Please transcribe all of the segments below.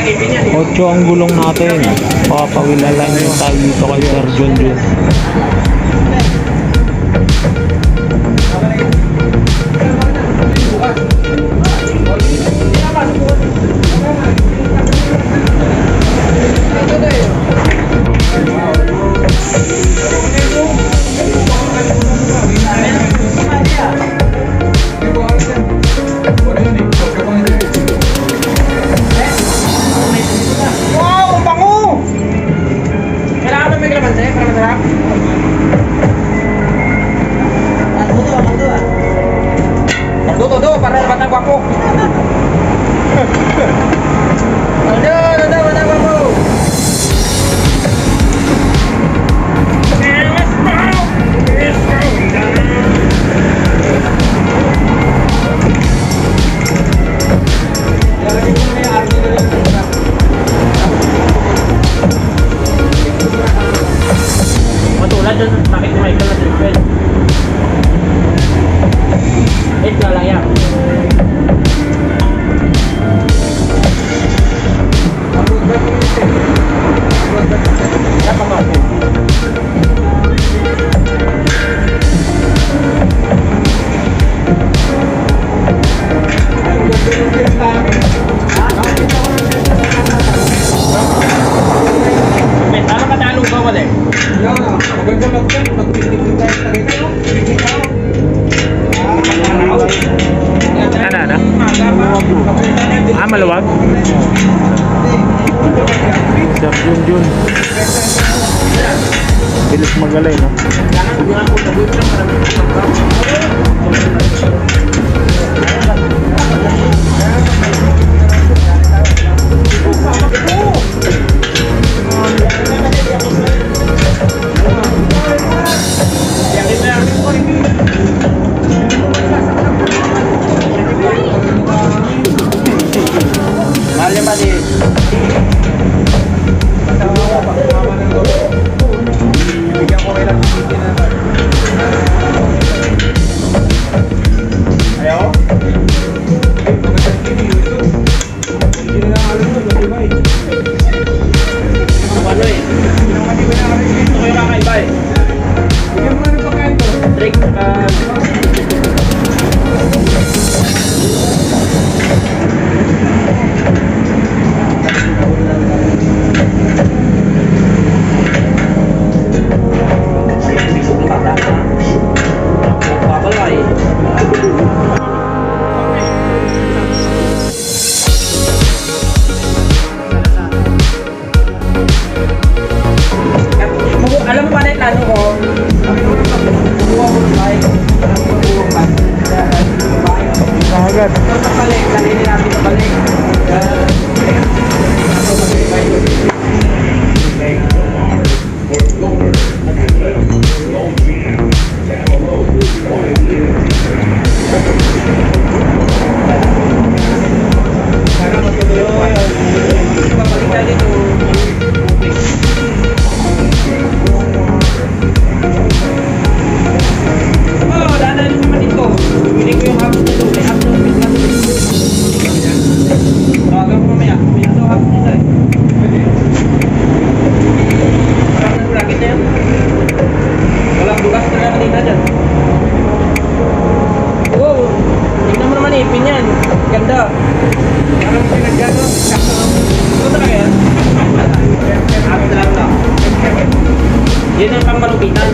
Otso ang gulong natin. Papawilalan yung tayo dito kay Sir Junjun. Maluwag. Sir Jun-Jun. Bilis magalay, no? Yan ang pangmalupitan.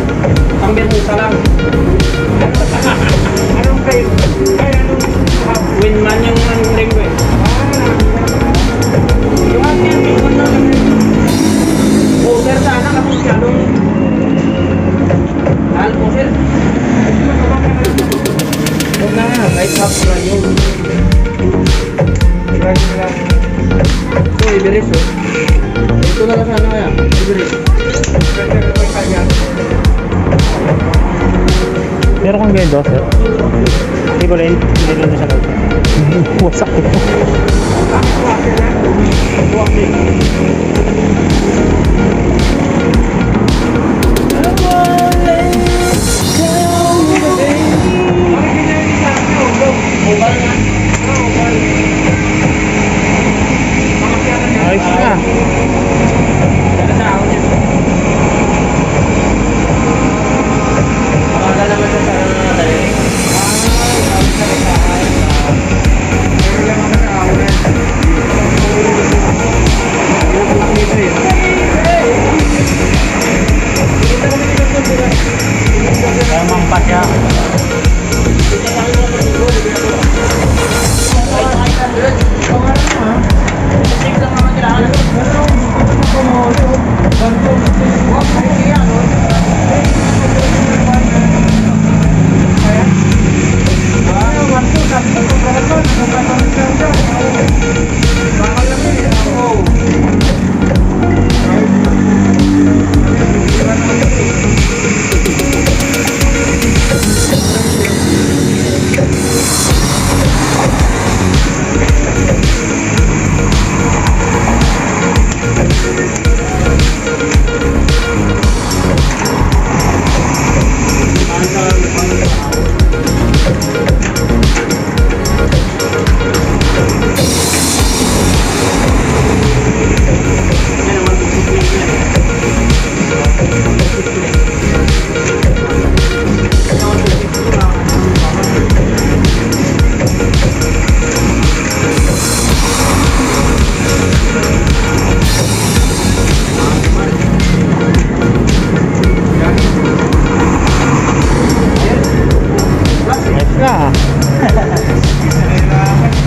Pangbermusa lang. Anong kayo? Ay, anong Winman yung ring ko eh. Yung akin, pingon na lang. Poser sana kasi siyadong mahal poser. Huwag na nga, light up na yun. Ito, ibiris oh. Ito na lang sana kaya, ibiris. Meron kang ganyan, sir? Hindi ko rin, hindi rin na siya gawin. Wasak ito.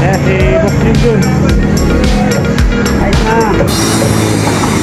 Ayan si Boss Jun-Jun. Ayos na.